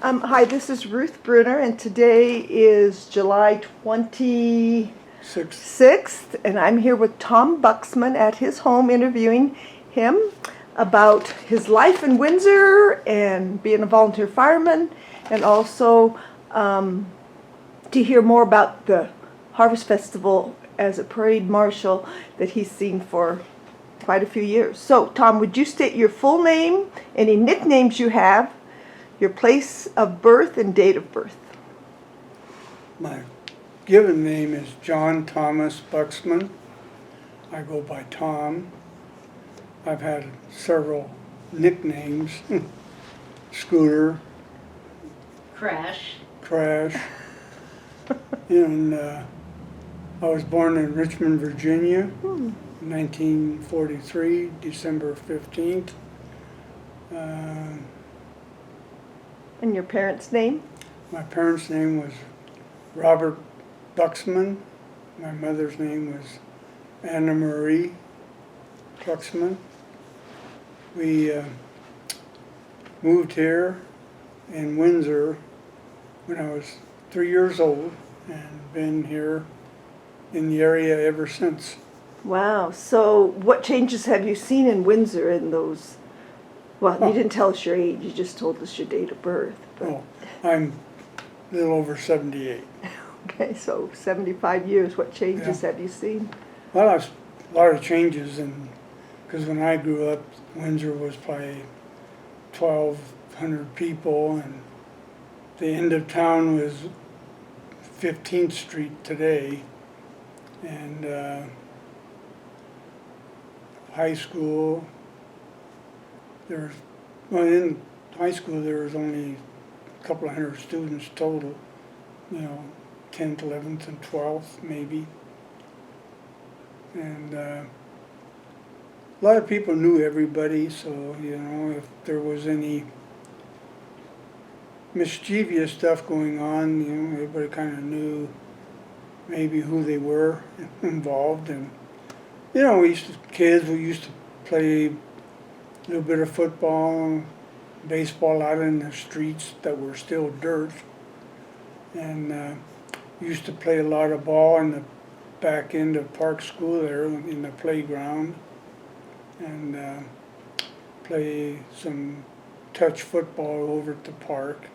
Hi, this is Ruth Bruner, and today is July 26th, and I'm here with Tom Buxman at his home interviewing him about his life in Windsor and being a volunteer fireman, and also to hear more about the Harvest Festival as a parade marshal that he's seen for quite a few years. So, Tom, would you state your full name, any nicknames you have, your place of birth and date of birth? My given name is John Thomas Buxman. I go by Tom. I've had several nicknames. Scooter, Crash. Crash. And I was born in Richmond, Virginia, 1943, December 15th. And your parents' name? My parents' name was Robert Buxman. My mother's name was Anna Marie Buxman. We moved here in Windsor when I was 3 years old and been here in the area ever since. Wow. So what changes have you seen in Windsor in those? Well, you didn't tell us your age. You just told us your date of birth. But, Oh, I'm a little over 78. okay, so 75 years. What changes have you seen? Well, a lot of changes, because when I grew up, Windsor was probably 1,200 people, and the end of town was 15th Street today, and high school. In high school there was only a couple of hundred students total, 10th, 11th, and 12th maybe. And a lot of people knew everybody, so if there was any mischievous stuff going on, everybody kind of knew maybe who they were involved. And we used to play a little bit of football, baseball out in the streets that were still dirt, and used to play a lot of ball in the back end of Park School there in the playground, and play some touch football over at the park.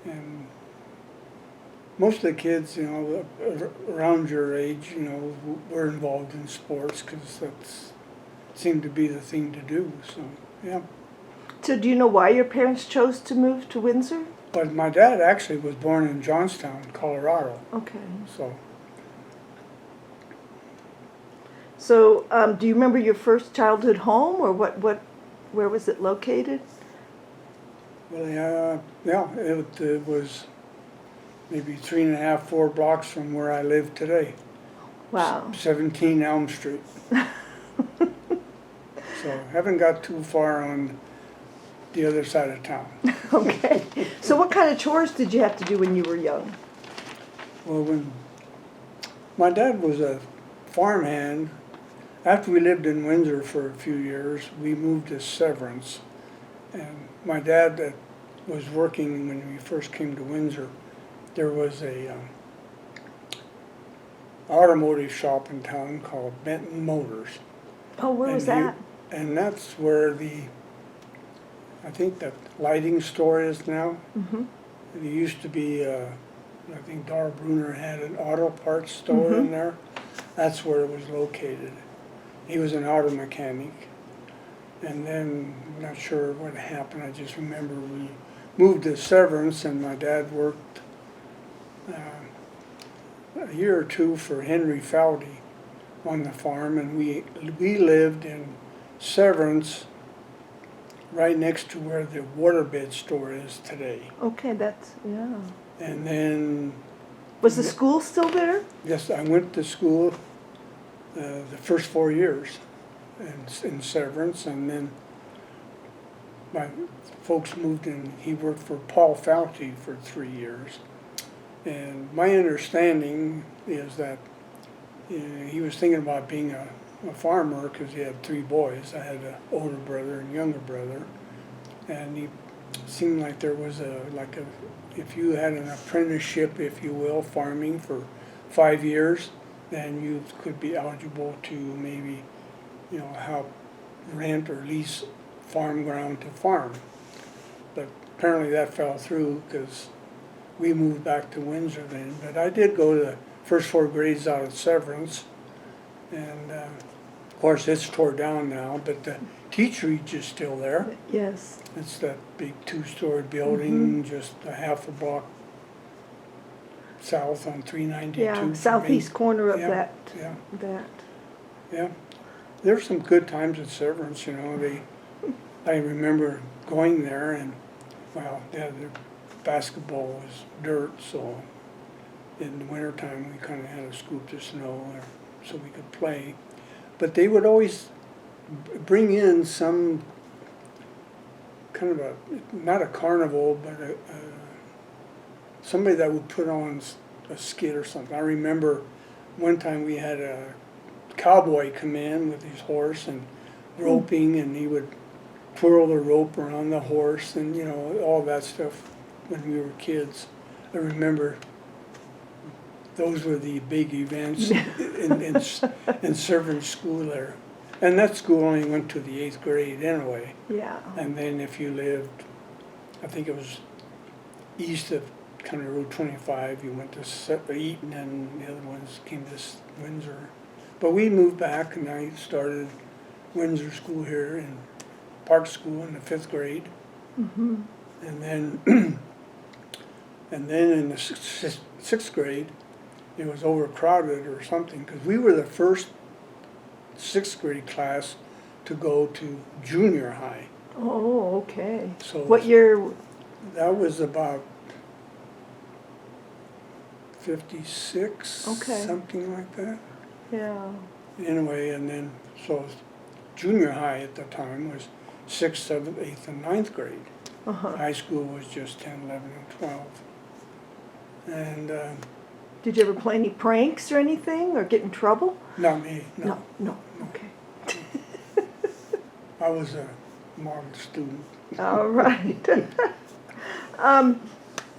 And most of the kids, around your age, were involved in sports because that's seemed to be the thing to do. So, yeah. So do you know why your parents chose to move to Windsor? But my dad actually was born in Johnstown, Colorado. Okay. So, do you remember your first childhood home, or where was it located? well, it was maybe 3.5, 4 blocks from where I live today. Wow. 17 Elm Street. So haven't got too far on the other side of town. Okay. So what kind of chores did you have to do when you were young? Well, when my dad was a farmhand, after we lived in Windsor for a few years, we moved to Severance. And my dad that was working when we first came to Windsor, there was a automotive shop in town called Benton Motors. Oh, where was that? And that's where I think the lighting store is now. Mm-hmm. It used to be, I think Dar Bruner had an auto parts store in there. That's where it was located. He was an auto mechanic. And then, I'm not sure what happened, I just remember we moved to Severance, and my dad worked a year or two for Henry Foudy on the farm, and we lived in Severance right next to where the waterbed store is today. Okay, yeah. And then, Was the school still there? yes, I went to school the first 4 years in Severance, and then my folks moved in. He worked for Paul Fouty for 3 years. And my understanding is that he was thinking about being a farmer because he had 3 boys. I had an older brother and younger brother. And he seemed like there was if you had an apprenticeship, if you will, farming for 5 years, then you could be eligible to maybe, help rent or lease farm ground to farm. But apparently that fell through because we moved back to Windsor then. But I did go to the first 4 grades out at Severance, and of course it's tore down now, but the teacherage is still there. Yes. It's that big 2-story building, just a half a block south on 392. Yeah, southeast corner of Yeah, that. yeah. Yeah, there's some good times at Severance, I remember going there and, their basketball was dirt, so in the wintertime we kind of had to scoop the snow so we could play. But they would always bring in some kind of not a carnival, but somebody that would put on a skit or something. I remember one time we had a cowboy come in with his horse and roping, and he would twirl the rope around the horse and all that stuff when we were kids. I remember those were the big events in Servant School there. And that school only went to the 8th grade anyway. Yeah. And then if you lived, I think it was east of kind of Route 25, you went to Eaton, and the other ones came to Windsor. But we moved back, and I started Windsor School here in Park School in the 5th grade. Mm-hmm. And then in the 6th grade, it was overcrowded or something, because we were the first 6th grade class to go to junior high. Oh, okay. So What year? that was about 56, Okay. something like that. Yeah. Anyway, and then, so junior high at the time was 6th, 7th, 8th, and 9th grade. Uh-huh. High school was just 10, 11, and 12. And Did you ever play any pranks or anything, or get in trouble? not me, no. No. Okay. I was a model student. All right.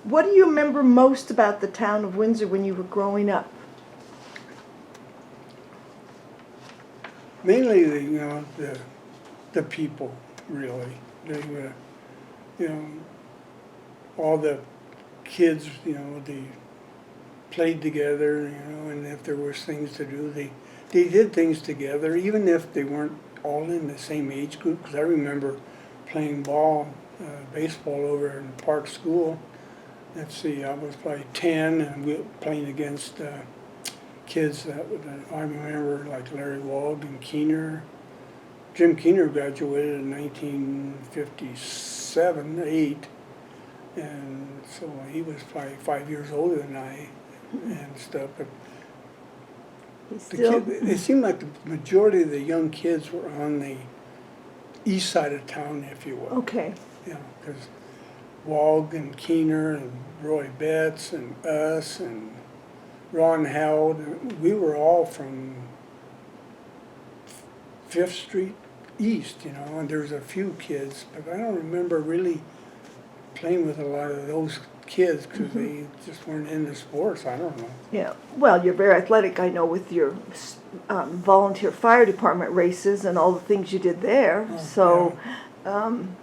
What do you remember most about the town of Windsor when you were growing up? Mainly the people, really. They were, all the kids, they played together, and if there was things to do, they did things together, even if they weren't all in the same age group. Because I remember playing baseball over in Park School. Let's see, I was probably 10, and we were playing against kids that I remember, like Larry Wald and Keener. Jim Keener graduated in 1957, 8, and so he was probably 5 years older than I and stuff. But it seemed like the majority of the young kids were on the east side of town, if you will. Okay. Because Wald and Keener and Roy Betts and us and Ron Howard, we were all from 5th Street East, and there's a few kids, but I don't remember really playing with a lot of those kids because they just weren't into sports. I don't know. Yeah. Well, you're very athletic, I know, with your volunteer fire department races and all the things you did there. Oh, so,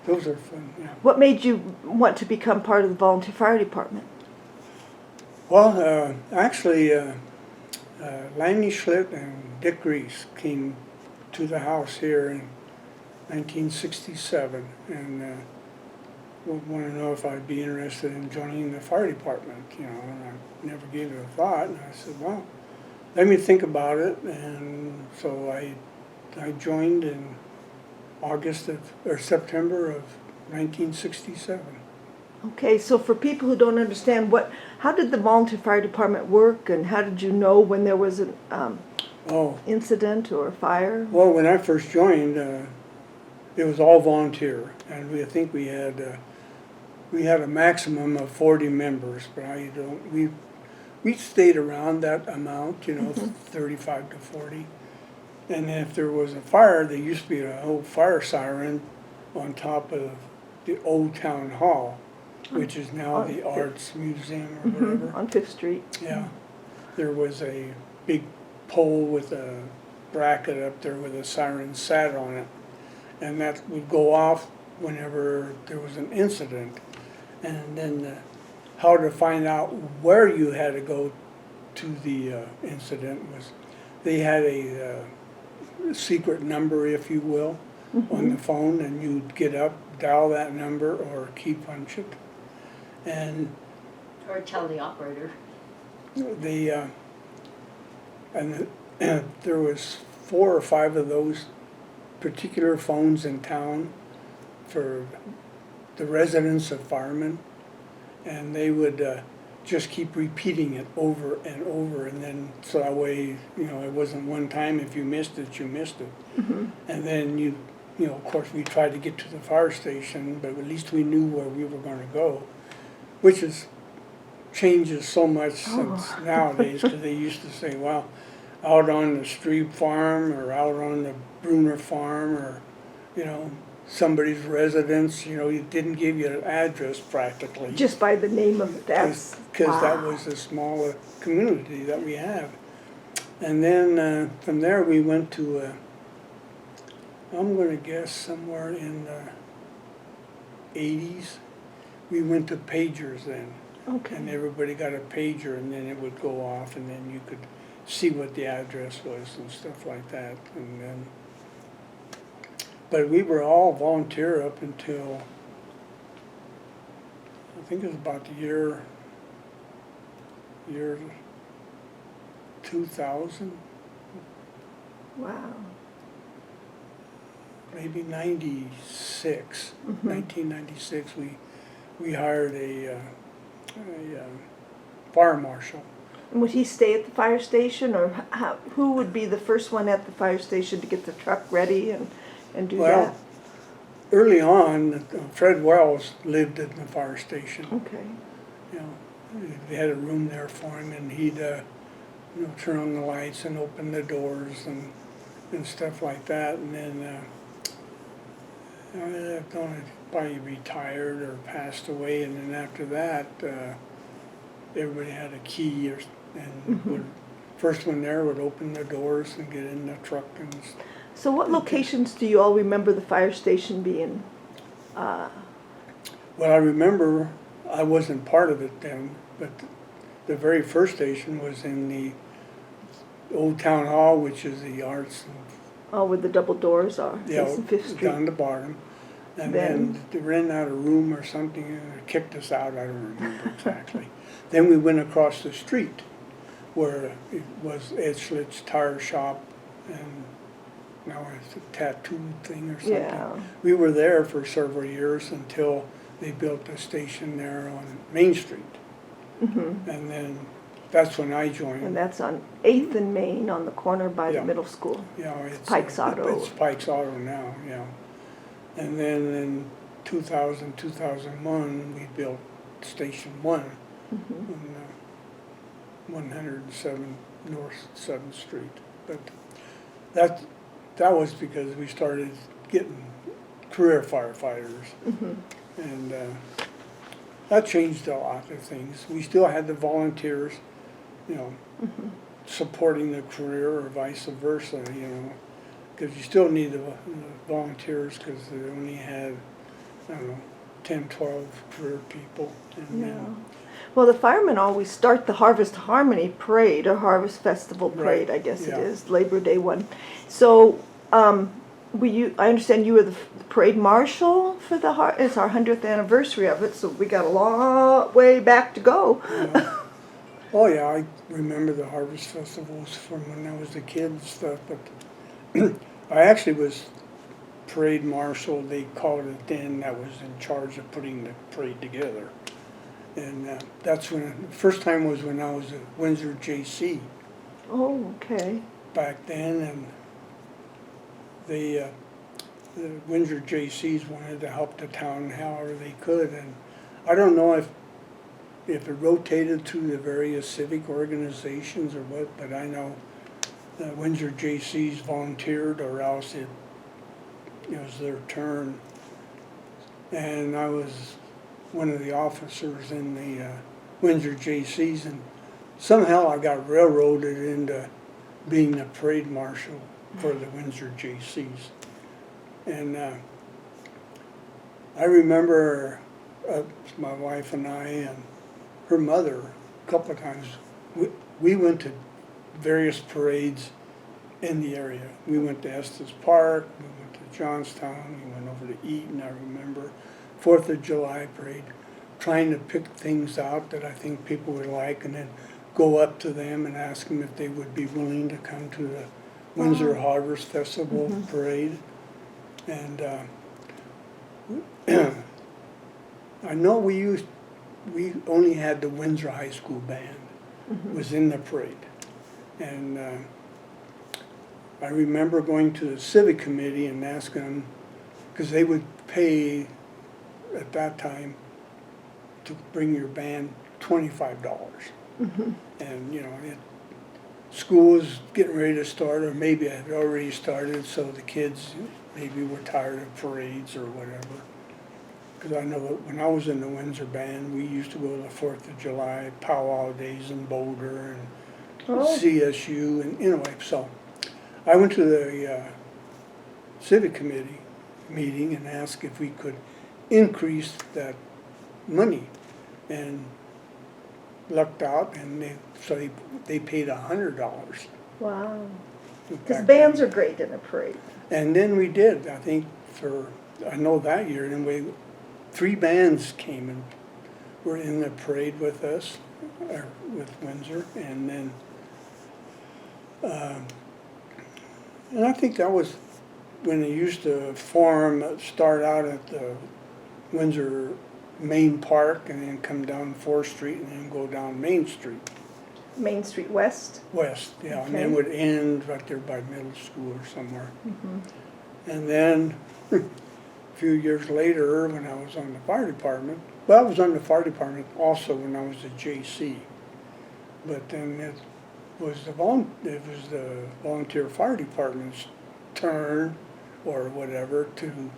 those are fun, yeah. what made you want to become part of the volunteer fire department? Well, actually, Lanny Schlitt and Dick Reese came to the house here in 1967 and wanted to know if I'd be interested in joining the fire department, and I never gave it a thought, and I said, well, let me think about it, and so I joined in September of 1967. Okay, so for people who don't understand, how did the volunteer fire department work, and how did you know when there was an incident or a fire? Well, when I first joined, it was all volunteer, and I think we had a maximum of 40 members, but we stayed around that amount, 35 to 40. And if there was a fire, there used to be a whole fire siren on top of the old town hall, which is now On the Fifth. Arts Museum or whatever. On Fifth Street. Yeah, there was a big pole with a bracket up there with a siren sat on it. And that would go off whenever there was an incident. And then how to find out where you had to go to the incident was, they had a secret number, if you will, on the phone, and you'd get up, dial that number, or key punch it. And Or tell the operator. the there was 4 or 5 of those particular phones in town for the residents of Fireman, and they would just keep repeating it over and over, and then so that way, you know, it wasn't one time. If you missed it, you missed it. And then you know, of course, we tried to get to the fire station, but at least we knew where we were going to go, which is changes so much since nowadays, because they used to say, well, out on the Street Farm or out on the Bruner Farm, or, you know, somebody's residence, you know, it didn't give you an address practically. Just by the name of that. Because that was a small community that we have. And then from there we went to, I'm going to guess somewhere in the 80s, we went to pagers then. Okay. And everybody got a pager, and then it would go off, and then you could see what the address was and stuff like that. And then, but we were all volunteer up until, I think it was about the year 2000, Wow. maybe 96, 1996. We hired a fire marshal. And would he stay at the fire station, or who would be the first one at the fire station to get the truck ready and do Well, that? early on, Fred Wells lived at the fire station. Okay. You know, they had a room there for him, and he'd you know, turn on the lights and open the doors and stuff like that. And then I don't know, probably retired or passed away, and then after that, everybody had a key, and would, first one there would open the doors and get in the truck. And So what locations do you all remember the fire station being? well, I remember I wasn't part of it then, but the very first station was in the old town hall, which is the arts. Oh, where the double doors are, Yeah, facing Fifth Street. down the bottom. And then they rented out a room or something and kicked us out, I don't remember exactly. Then we went across the street where it was Ed Schlitt's tire shop, and now it's a tattoo thing or something. Yeah. We were there for several years until they built a station there on Main Street. And then that's when I joined. And that's on 8th and Main on the corner by Yeah. the middle school. Yeah, it's Pike's Auto. It's Pike's Auto now, yeah. And then in 2000, 2001, we built Station 1 on 107 North 7th Street. But that was because we started getting career firefighters. And that changed a lot of things. We still had the volunteers, you know, supporting the career or vice versa, you know, because you still need the volunteers, because they only had, I don't know, 10, 12 career people. And Yeah. Well, the firemen always start the Harvest Harmony Parade, or Harvest Festival Parade, Right, I guess yeah. it is, Labor Day one. So, I understand you were the parade marshal for it's our 100th anniversary of it, so we got a long way back to go. Yeah. Oh yeah, I remember the harvest festivals from when I was a kid and stuff, but I actually was parade marshal, they called it then, that was in charge of putting the parade together. And that's when, the first time was when I was at Windsor JC Oh, okay. back then, and the Windsor JCs wanted to help the town however they could, and I don't know if it rotated through the various civic organizations or what, but I know the Windsor JCs volunteered, or else it was their turn and I was one of the officers in the Windsor JCs, and somehow I got railroaded into being the parade marshal for the Windsor JCs. And I remember my wife and I and her mother a couple of times, we went to various parades in the area. We went to Estes Park, we went to Johnstown, we went over to Eaton, I remember. 4th of July parade, trying to pick things out that I think people would like, and then go up to them and ask them if they would be willing to come to the Windsor Harvest Festival parade. And I know we only had the Windsor High School band was in the parade. And I remember going to the civic committee and asking them, because they would pay at that time to bring your band $25. And you know, school was getting ready to start, or maybe it had already started, so the kids maybe were tired of parades or whatever. Because I know that when I was in the Windsor band, we used to go to the 4th of July powwow days in Boulder and CSU, and anyway, so I went to the civic committee meeting and asked if we could increase that money, and lucked out, and they paid $100. Wow. Because back bands then. are great in a parade. And then we did, I think, I know that year, anyway, 3 bands came and were in the parade with us, or with Windsor, and then, and I think that was when they used to start out at the Windsor Main Park and then come down 4th Street and then go down Main Street. Main Street West. West, yeah, Okay. and then would end right there by middle school or somewhere. And then a few years later, when I was on the fire department, well, I was on the fire department also when I was a JC, but then it was the volunteer fire department's turn or whatever to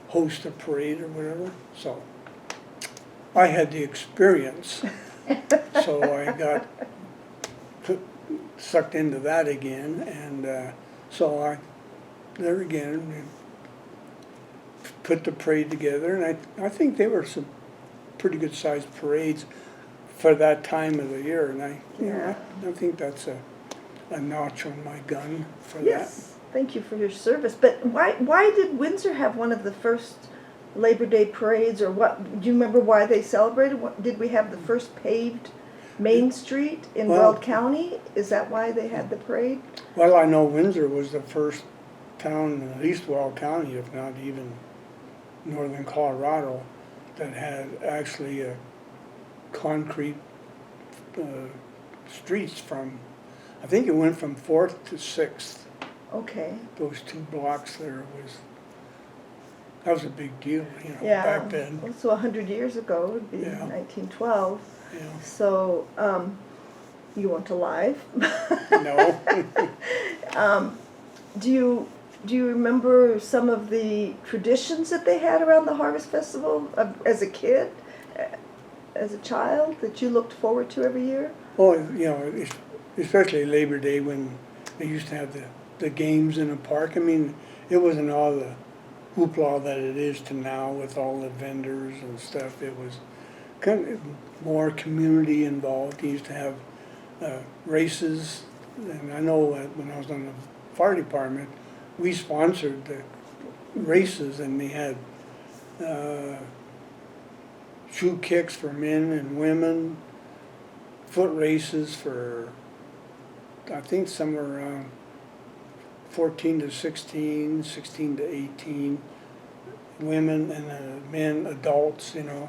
host a parade or whatever. So I had the experience, so I got sucked into that again, and so I there again we put the parade together, and I think they were some pretty good sized parades for that time of the year, and I think that's a notch on my gun for Yes. Thank you for your service. But why did Windsor have one of the first Labor Day parades, or what? Do you remember why they celebrated? Did we have the first paved Main Street in Weld County? Is that why they had the parade? Well, I know Windsor was the first town in at least Weld County, if not even northern Colorado, that had actually a concrete streets from, I think it went from 4th to 6th. Okay. Those 2 blocks there that was a big deal, you know, back then. So 100 years ago would be 1912. Yeah. So you weren't alive. No. Do you remember some of the traditions that they had around the Harvest Festival as a kid, as a child, that you looked forward to every year? Well, you know, especially Labor Day when they used to have the games in the park. I mean, it wasn't all the hoopla that it is to now with all the vendors and stuff. It was kind of more community involved. They used to have races, and I know when I was on the fire department, we sponsored the races, and they had shoe kicks for men and women, foot races for, I think, somewhere around 14 to 16, 16 to 18, women and men, adults, you know,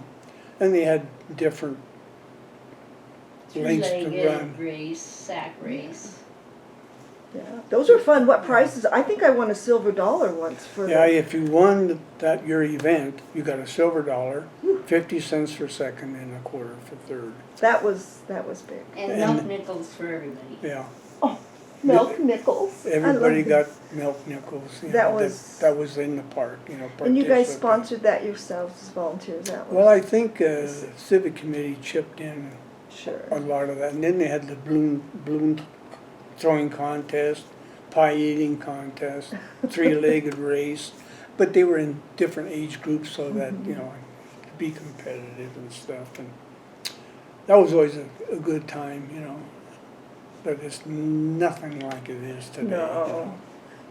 and they had different lengths to Three-legged run. race, sack race. Yeah, those are fun. What prices? I think I won a silver dollar once for. Yeah, if you won your event, you got a silver dollar, 50 cents for second, and a quarter for third. That was big. And milk nickels for everybody. Yeah. Oh, Milk nickels. I Everybody love got milk nickels. You That know, was- that was in the park, you know. And you guys participating. sponsored that yourselves as volunteers, that was? Well, I think civic committee chipped in Sure. a lot of that. And then they had the balloon throwing contest, pie eating contest, three-legged race. But they were in different age groups so that, you know, to be competitive and stuff. And that was always a good time, you know. But it's nothing like it is today. You No. know.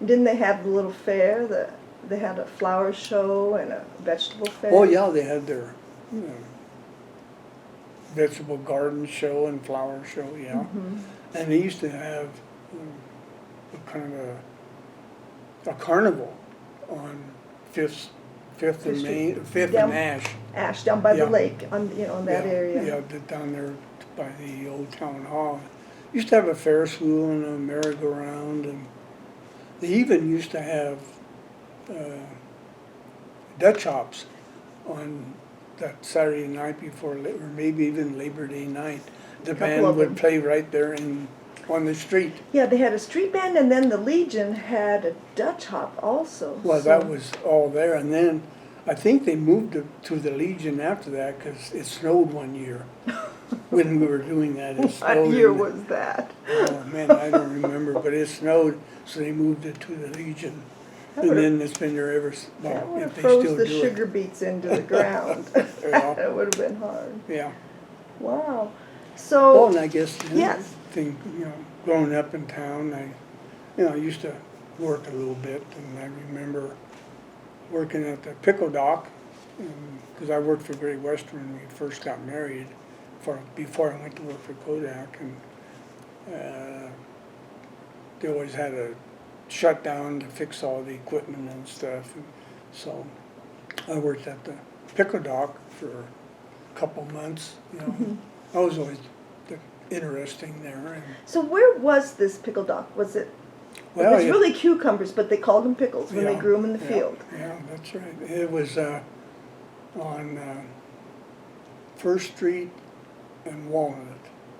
Didn't they have the little fair, they had a flower show and a vegetable fair? Oh, yeah, they had their vegetable garden show and flower show, yeah. Mhm. And they used to have a kind of a carnival on Fifth Fifth and Street. Main, Fifth Down- and Ash. Ash, down by Yeah. the lake, in that Yeah, area. Yeah, down there by the old town hall. Used to have a Ferris wheel and a merry-go-round, and they even used to have Dutch hops on that Saturday night before, or maybe even Labor Day night. The Couple band of would them. play right there on the street. Yeah, they had a street band, and then the Legion had a Dutch hop also. Well, so- that was all there, and then I think they moved to the Legion after that because it snowed one year when we were doing that. It What snowed year in the- was that? Oh man, I don't remember, but it snowed, so they moved it to the Legion, That and would've- then it's been there ever. That Well, would if have they froze still the do sugar it. beets into the ground. Yeah. It would have been hard. Yeah. Wow. Well, So, and I guess the yes. thing, you know, growing up in town, I used to work a little bit, and I remember working at the pickle dock, because I worked for Great Western when we first got married, before I went to work for Kodak, and they always had a shutdown to fix all the equipment and stuff, and so I worked at the pickle dock for a couple months, you know. I was always interesting there, and so where was this pickle dock? Was it? well, It was really cucumbers, but they called them pickles when they yeah, grew them in the yeah, field. Yeah, that's right. It was on First Street and Walnut.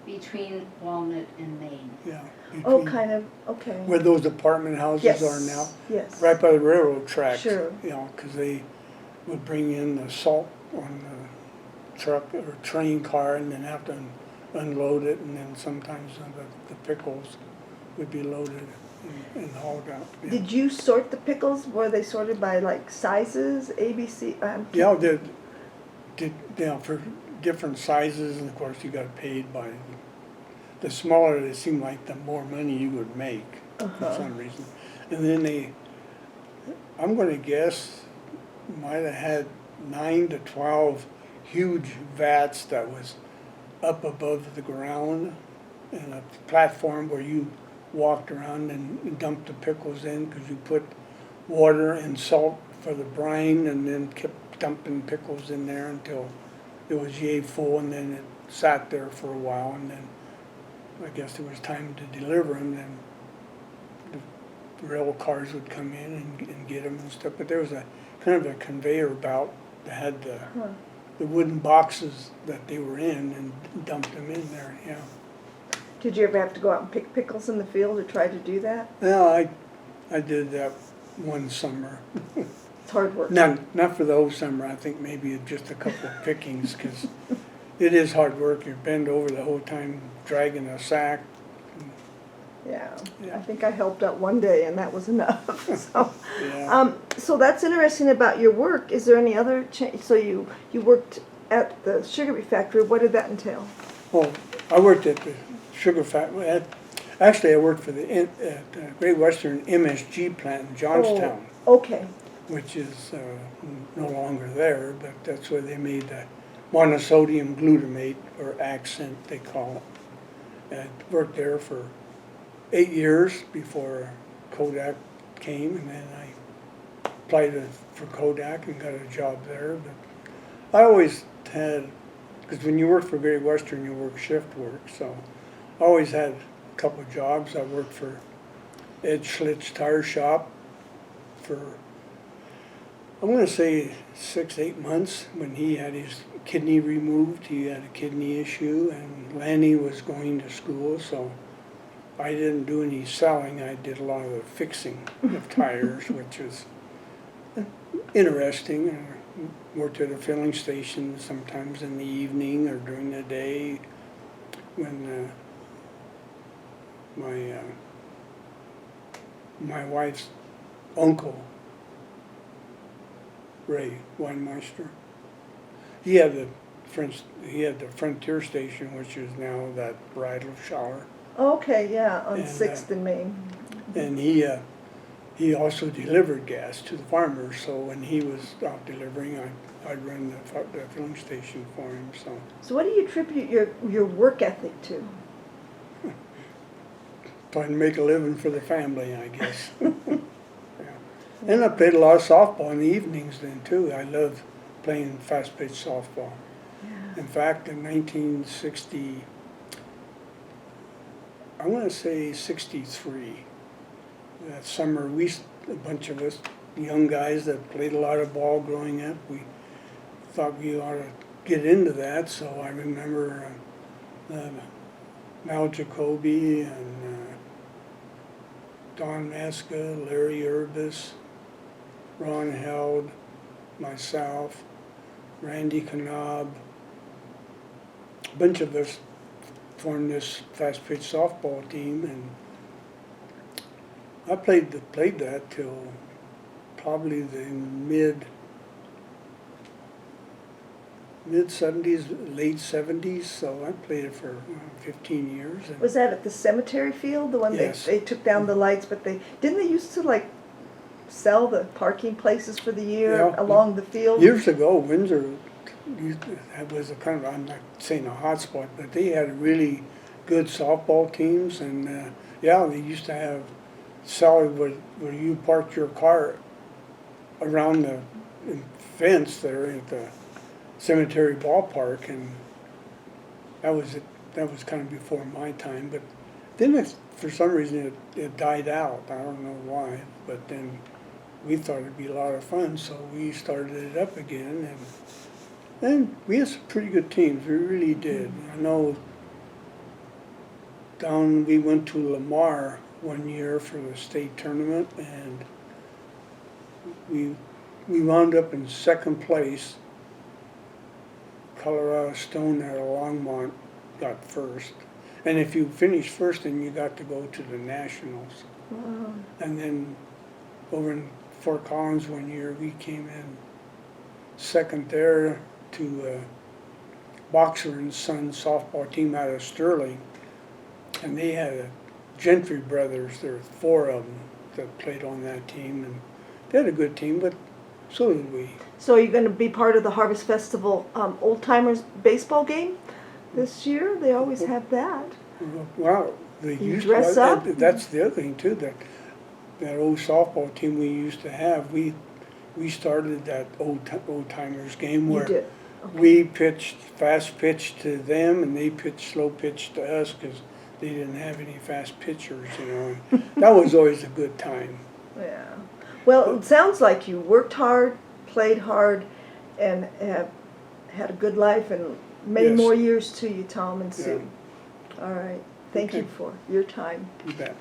Between Walnut and Main. Yeah. Oh, between- kind of. Okay. Where those apartment houses Yes. are now, Yes. right by the railroad tracks. Sure. You know, because they would bring in the salt on the truck or train car, and then have to unload it, and then sometimes the pickles would be loaded and hauled out. Yeah. Did you sort the pickles? Were they sorted by like sizes, ABC? Yeah, for different sizes, and of course you got paid by, the smaller they seemed like, the more money you would make for Uh-huh. some reason. And then I'm gonna guess, might have had 9 to 12 huge vats that was up above the ground, and a platform where you walked around and dumped the pickles in, because you put water and salt for the brine, and then kept dumping pickles in there until it was yay full, and then it sat there for a while, and then I guess it was time to deliver them, then the rail cars would come in and get them and stuff. But there was a kind of a conveyor belt that had the wooden boxes that they were in, and dumped them in there, yeah. Did you ever have to go out and pick pickles in the field or try to do that? Well, I did that one summer. It's hard work. Not for the whole summer, I think maybe just a couple of pickings, because it is hard work. You bend over the whole time dragging a sack. Yeah. Yeah. I think I helped out one day and that was enough. Yeah. So that's interesting about your work. Is there any other change? So you worked at the sugar beet factory. What did that entail? Well, I worked at the sugar factory. Actually, I worked for the Great Western MSG plant in Johnstown, Oh, okay. which is no longer there, but that's where they made the monosodium glutamate, or accent they call it. And I worked there for 8 years before Kodak came, and then I applied for Kodak and got a job there. But I always had, because when you work for Great Western, you work shift work, so I always had a couple of jobs. I worked for Ed Schlitt's tire shop for, I want to say 6-8 months, when he had his kidney removed. He had a kidney issue, and Lanny was going to school, so I didn't do any selling, I did a lot of the fixing of tires, which was interesting. I worked at a filling station sometimes in the evening or during the day when my wife's uncle, Ray Weinmeister, he had the Frontier Station, which is now that bridal shower. Okay, yeah, on And, 6th in Maine. And he also delivered gas to the farmers, so when he was out delivering, I'd run the filling station for him, so. So what do you attribute your work ethic to? Trying to make a living for the family, I guess. Yeah. And I played a lot of softball in the evenings then too. I loved playing fast-pitch softball. Yeah. In fact, in 1960, I want to say 63, that summer, a bunch of us, young guys that played a lot of ball growing up, we thought we ought to get into that. So I remember Mal Jacoby and Don Masca, Larry Urbis, Ron Held, myself, Randy Knob, a bunch of us formed this fast-pitch softball team, and I played that till probably the mid 70s, late 70s. So I played it for 15 years. And Was that at the cemetery field, the one Yes. they took down the lights, but didn't they used to like sell the parking places for the year Yeah. along the field? Years ago, Windsor was a kind of, I'm not saying a hot spot, but they had really good softball teams, and yeah, they used to have sell where you parked your car around the fence there at the cemetery ballpark, and that was kind of before my time. But then for some reason it died out. I don't know why, but then we thought it'd be a lot of fun, so we started it up again, and we had some pretty good teams. We really did. I know we went to Lamar one year for the state tournament, and we wound up in second place. Colorado Stone out of Longmont got first, and if you finished first, then you got to go to the nationals. Wow. And then over in Fort Collins one year, we came in second there to Boxer and Son softball team out of Sterling, and they had a Gentry brothers. There were 4 of them that played on that team, and they had a good team, but so did we. So are you going to be part of the Harvest Festival Old Timers baseball game this year? They always have that. Well, they You used dress to, up? That's the other thing too. That old softball team we used to have. We started that old timers game You where did. Okay. we pitched fast pitch to them, and they pitched slow pitch to us because they didn't have any fast pitchers, you know. And that was always a good time. Yeah. Well, it sounds like you worked hard, played hard, and have had a good life, and many Yes. more years to you, Tom and Sue. Yeah. All right. Thank you Okay. for your time. You bet.